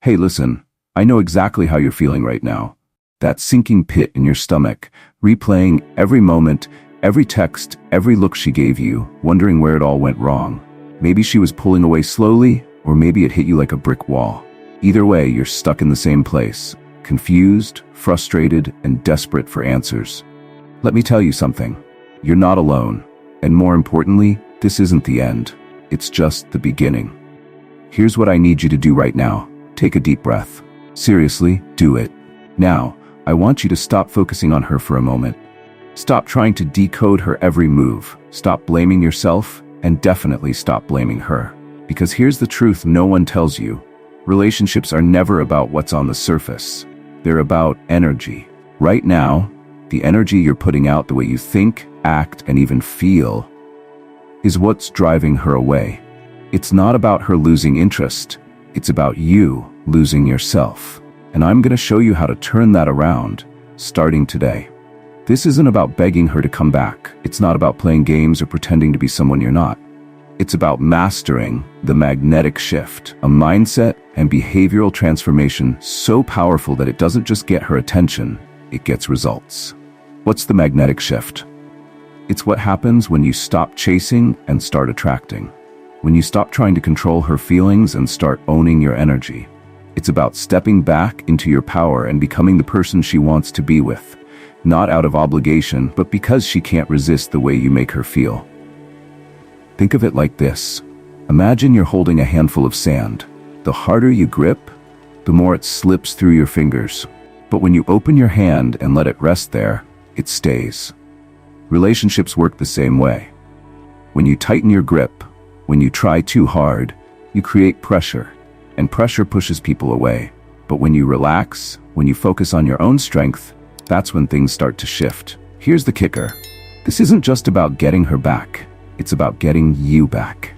Hey, listen, I know exactly how you're feeling right now. That sinking pit in your stomach, replaying every moment, every text, every look she gave you, wondering where it all went wrong. Maybe she was pulling away slowly, or maybe it hit you like a brick wall. Either way, you're stuck in the same place, confused, frustrated, and desperate for answers. Let me tell you something. You're not alone. And more importantly, this isn't the end. It's just the beginning. Here's what I need you to do right now. Take a deep breath. Seriously, do it. Now, I want you to stop focusing on her for a moment. Stop trying to decode her every move. Stop blaming yourself, and definitely stop blaming her. Because here's the truth no one tells you. Relationships are never about what's on the surface. They're about energy. Right now, the energy you're putting out, the way you think, act, and even feel, is what's driving her away. It's not about her losing interest. It's about you losing yourself. And I'm going to show you how to turn that around, starting today. This isn't about begging her to come back. It's not about playing games or pretending to be someone you're not. It's about mastering the magnetic shift, a mindset and behavioral transformation so powerful that it doesn't just get her attention, it gets results. What's the magnetic shift? It's what happens when you stop chasing and start attracting. When you stop trying to control her feelings and start owning your energy. It's about stepping back into your power and becoming the person she wants to be with. Not out of obligation, but because she can't resist the way you make her feel. Think of it like this. Imagine you're holding a handful of sand. The harder you grip, the more it slips through your fingers. But when you open your hand and let it rest there, it stays. Relationships work the same way. When you tighten your grip, when you try too hard, you create pressure, and pressure pushes people away. But when you relax, when you focus on your own strength, that's when things start to shift. Here's the kicker. This isn't just about getting her back. It's about getting you back.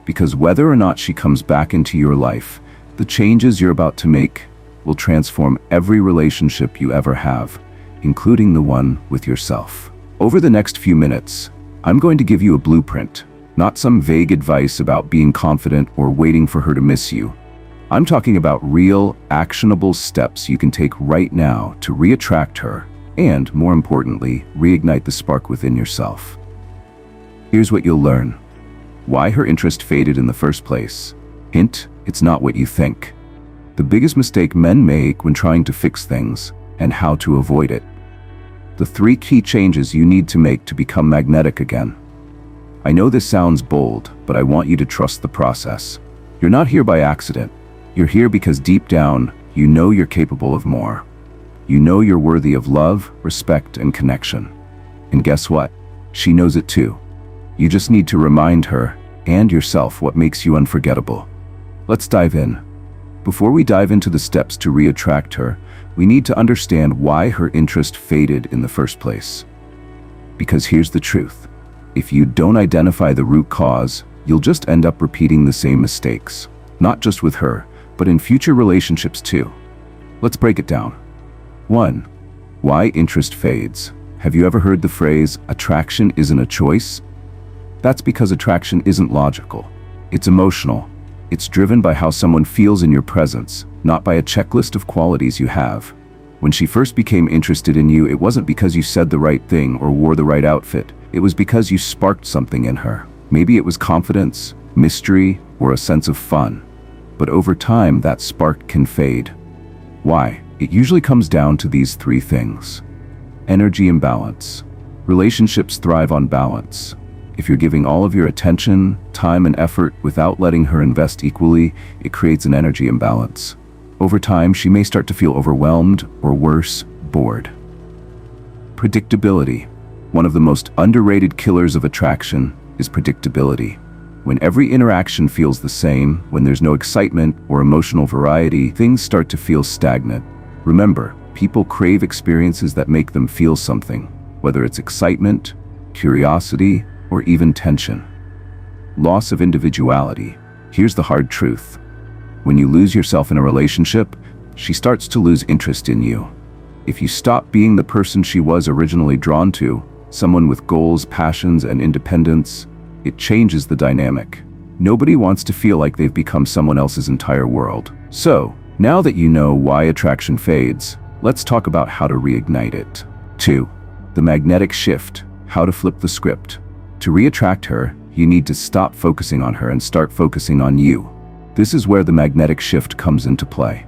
Because whether or not she comes back into your life, the changes you're about to make will transform every relationship you ever have, including the one with yourself. Over the next few minutes, I'm going to give you a blueprint, not some vague advice about being confident or waiting for her to miss you. I'm talking about real, actionable steps you can take right now to reattract her and, more importantly, reignite the spark within yourself. Here's what you'll learn. Why her interest faded in the first place. Hint, it's not what you think. The biggest mistake men make when trying to fix things, and how to avoid it. The 3 key changes you need to make to become magnetic again. I know this sounds bold, but I want you to trust the process. You're not here by accident. You're here because deep down, you know you're capable of more. You know you're worthy of love, respect, and connection. And guess what? She knows it too. You just need to remind her and yourself what makes you unforgettable. Let's dive in. Before we dive into the steps to reattract her, we need to understand why her interest faded in the first place. Because here's the truth. If you don't identify the root cause, you'll just end up repeating the same mistakes. Not just with her, but in future relationships too. Let's break it down. 1. Why interest fades. Have you ever heard the phrase, attraction isn't a choice? That's because attraction isn't logical. It's emotional. It's driven by how someone feels in your presence, not by a checklist of qualities you have. When she first became interested in you, it wasn't because you said the right thing or wore the right outfit. It was because you sparked something in her. Maybe it was confidence, mystery, or a sense of fun. But over time, that spark can fade. Why? It usually comes down to these 3 things. Energy imbalance. Relationships thrive on balance. If you're giving all of your attention, time, and effort without letting her invest equally, it creates an energy imbalance. Over time, she may start to feel overwhelmed, or worse, bored. Predictability. One of the most underrated killers of attraction is predictability. When every interaction feels the same, when there's no excitement or emotional variety, things start to feel stagnant. Remember, people crave experiences that make them feel something, whether it's excitement, curiosity, or even tension. Loss of individuality. Here's the hard truth. When you lose yourself in a relationship, she starts to lose interest in you. If you stop being the person she was originally drawn to, someone with goals, passions, and independence, it changes the dynamic. Nobody wants to feel like they've become someone else's entire world. So, Now that you know why attraction fades, let's talk about how to reignite it. 2. The magnetic shift. How to flip the script. To re-attract her, you need to stop focusing on her and start focusing on you. This is where the magnetic shift comes into play.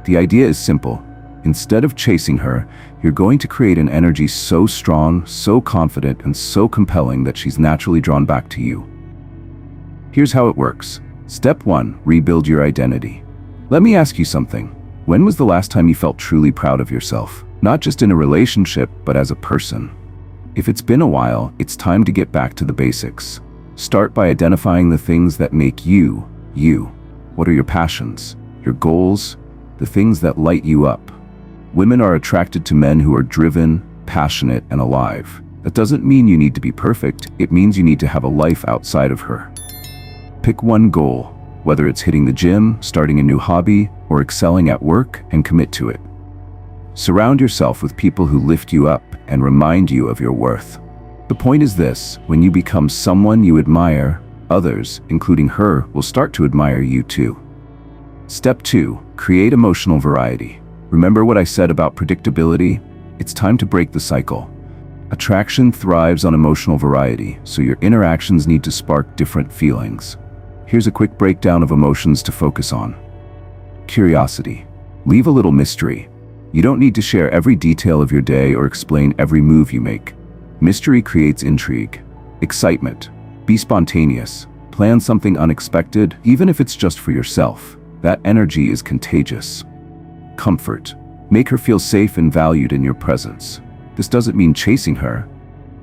The idea is simple. Instead of chasing her, you're going to create an energy so strong, so confident, and so compelling that she's naturally drawn back to you. Here's how it works. Step 1. Rebuild your identity. Let me ask you something. When was the last time you felt truly proud of yourself? Not just in a relationship, but as a person. If it's been a while, it's time to get back to the basics. Start by identifying the things that make you, you. What are your passions, your goals, the things that light you up? Women are attracted to men who are driven, passionate, and alive. That doesn't mean you need to be perfect, it means you need to have a life outside of her. Pick one goal, whether it's hitting the gym, starting a new hobby, or excelling at work, and commit to it. Surround yourself with people who lift you up and remind you of your worth. The point is this: when you become someone you admire, others, including her, will start to admire you too. Step 2. Create emotional variety. Remember what I said about predictability? It's time to break the cycle. Attraction thrives on emotional variety, so your interactions need to spark different feelings. Here's a quick breakdown of emotions to focus on. Curiosity. Leave a little mystery. You don't need to share every detail of your day or explain every move you make. Mystery creates intrigue. Excitement. Be spontaneous. Plan something unexpected, even if it's just for yourself. That energy is contagious. Comfort. Make her feel safe and valued in your presence. This doesn't mean chasing her.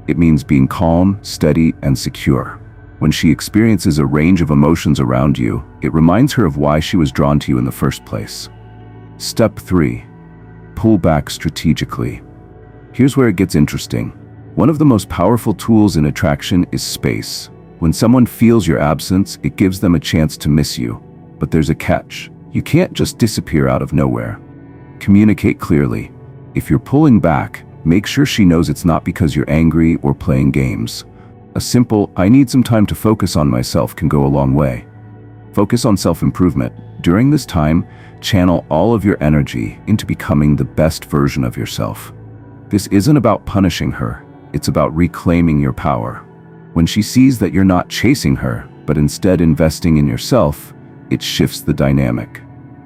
It means being calm, steady, and secure. When she experiences a range of emotions around you, it reminds her of why she was drawn to you in the first place. Step 3. Pull back strategically. Here's where it gets interesting. One of the most powerful tools in attraction is space. When someone feels your absence, it gives them a chance to miss you. But there's a catch. You can't just disappear out of nowhere. Communicate clearly. If you're pulling back, make sure she knows it's not because you're angry or playing games. A simple, "I need some time to focus on myself" can go a long way. Focus on self-improvement. During this time, channel all of your energy into becoming the best version of yourself. This isn't about punishing her, it's about reclaiming your power. When she sees that you're not chasing her, but instead investing in yourself, it shifts the dynamic.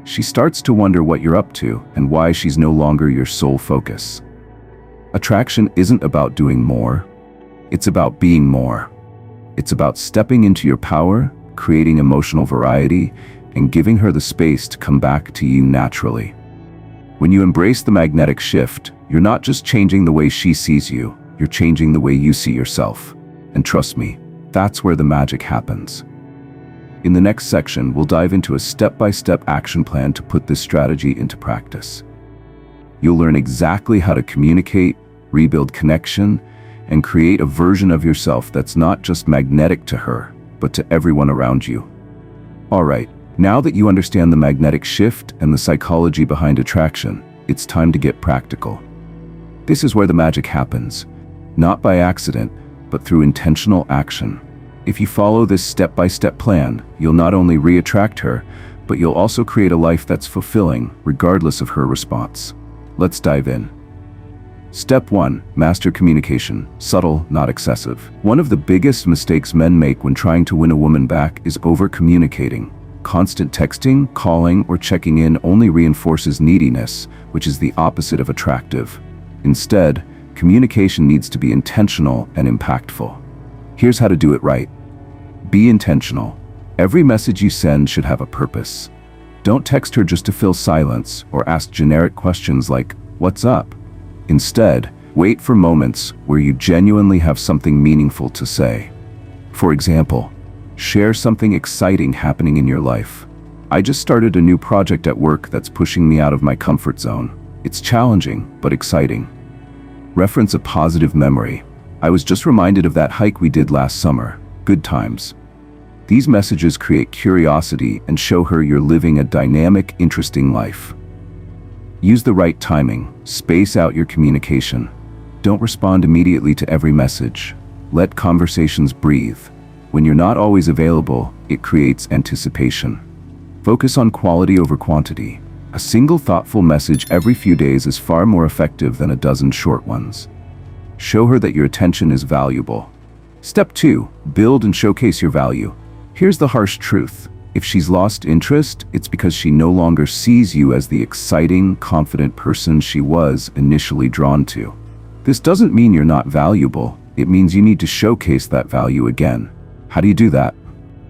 She starts to wonder what you're up to and why she's no longer your sole focus. Attraction isn't about doing more, it's about being more. It's about stepping into your power, creating emotional variety, and giving her the space to come back to you naturally. When you embrace the magnetic shift, you're not just changing the way she sees you, you're changing the way you see yourself. And trust me, that's where the magic happens. In the next section, we'll dive into a step-by-step action plan to put this strategy into practice. You'll learn exactly how to communicate, rebuild connection, and create a version of yourself that's not just magnetic to her, but to everyone around you. Alright, now that you understand the magnetic shift and the psychology behind attraction, it's time to get practical. This is where the magic happens, not by accident, but through intentional action. If you follow this step-by-step plan, you'll not only re-attract her, but you'll also create a life that's fulfilling, regardless of her response. Let's dive in. Step 1. Master communication. Subtle, not excessive. One of the biggest mistakes men make when trying to win a woman back is over-communicating. Constant texting, calling, or checking in only reinforces neediness, which is the opposite of attractive. Instead, communication needs to be intentional and impactful. Here's how to do it right. Be intentional. Every message you send should have a purpose. Don't text her just to fill silence or ask generic questions like, "What's up?" Instead, wait for moments where you genuinely have something meaningful to say. For example, share something exciting happening in your life. "I just started a new project at work that's pushing me out of my comfort zone. It's challenging, but exciting." Reference a positive memory. "I was just reminded of that hike we did last summer. Good times." These messages create curiosity and show her you're living a dynamic, interesting life. Use the right timing. Space out your communication. Don't respond immediately to every message. Let conversations breathe. When you're not always available, it creates anticipation. Focus on quality over quantity. A single thoughtful message every few days is far more effective than a dozen short ones. Show her that your attention is valuable. Step 2. Build and showcase your value. Here's the harsh truth. If she's lost interest, it's because she no longer sees you as the exciting, confident person she was initially drawn to. This doesn't mean you're not valuable. It means you need to showcase that value again. How do you do that?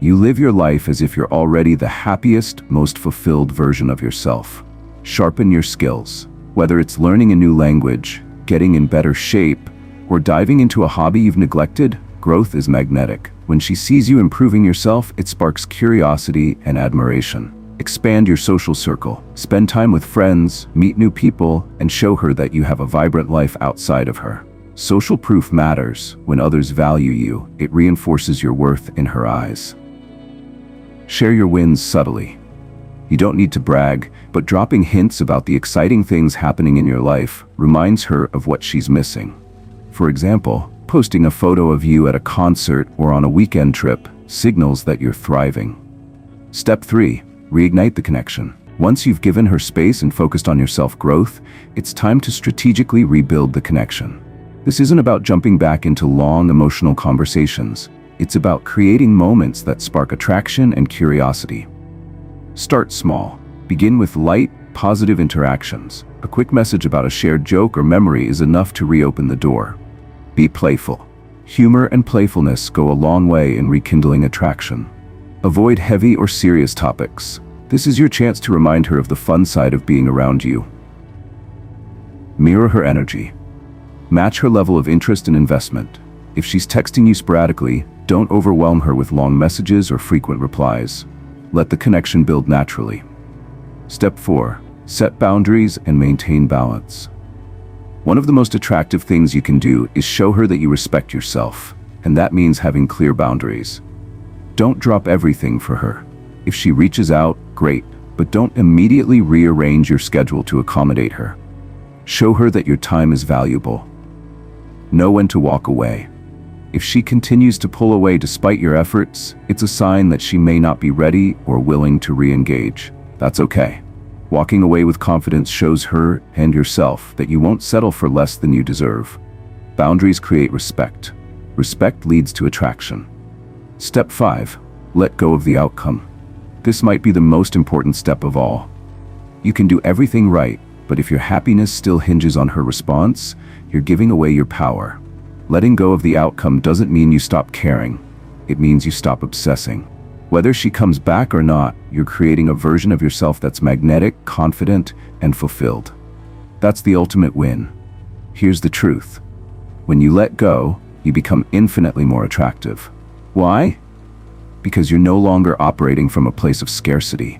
You live your life as if you're already the happiest, most fulfilled version of yourself. Sharpen your skills. Whether it's learning a new language, getting in better shape, or diving into a hobby you've neglected, growth is magnetic. When she sees you improving yourself, it sparks curiosity and admiration. Expand your social circle. Spend time with friends, meet new people, and show her that you have a vibrant life outside of her. Social proof matters. When others value you, it reinforces your worth in her eyes. Share your wins subtly. You don't need to brag, but dropping hints about the exciting things happening in your life reminds her of what she's missing. For example, posting a photo of you at a concert or on a weekend trip signals that you're thriving. Step 3. Reignite the connection. Once you've given her space and focused on your self-growth, it's time to strategically rebuild the connection. This isn't about jumping back into long emotional conversations. It's about creating moments that spark attraction and curiosity. Start small. Begin with light, positive interactions. A quick message about a shared joke or memory is enough to reopen the door. Be playful. Humor and playfulness go a long way in rekindling attraction. Avoid heavy or serious topics. This is your chance to remind her of the fun side of being around you. Mirror her energy. Match her level of interest and investment. If she's texting you sporadically, don't overwhelm her with long messages or frequent replies. Let the connection build naturally. Step 4. Set boundaries and maintain balance. One of the most attractive things you can do is show her that you respect yourself, and that means having clear boundaries. Don't drop everything for her. If she reaches out, great, but don't immediately rearrange your schedule to accommodate her. Show her that your time is valuable. Know when to walk away. If she continues to pull away despite your efforts, it's a sign that she may not be ready or willing to re-engage. That's okay. Walking away with confidence shows her and yourself that you won't settle for less than you deserve. Boundaries create respect. Respect leads to attraction. Step 5. Let go of the outcome. This might be the most important step of all. You can do everything right, but if your happiness still hinges on her response, you're giving away your power. Letting go of the outcome doesn't mean you stop caring. It means you stop obsessing. Whether she comes back or not, you're creating a version of yourself that's magnetic, confident, and fulfilled. That's the ultimate win. Here's the truth. When you let go, you become infinitely more attractive. Why? Because you're no longer operating from a place of scarcity.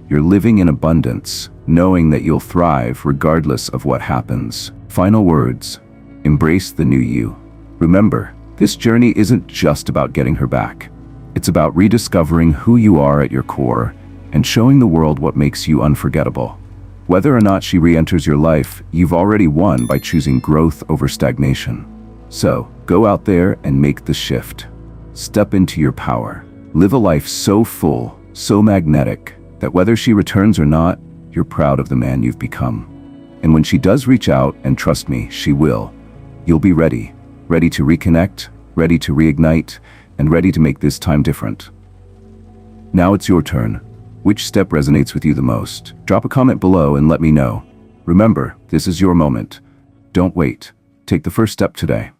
You're living in abundance, knowing that you'll thrive regardless of what happens. Final words. Embrace the new you. Remember, this journey isn't just about getting her back. It's about rediscovering who you are at your core and showing the world what makes you unforgettable. Whether or not she re-enters your life, you've already won by choosing growth over stagnation. So, go out there and make the shift. Step into your power. Live a life so full, so magnetic, that whether she returns or not, you're proud of the man you've become. And when she does reach out, and trust me, she will, you'll be ready. Ready to reconnect, ready to reignite, and ready to make this time different. Now it's your turn. Which step resonates with you the most? Drop a comment below and let me know. Remember, this is your moment. Don't wait. Take the first step today.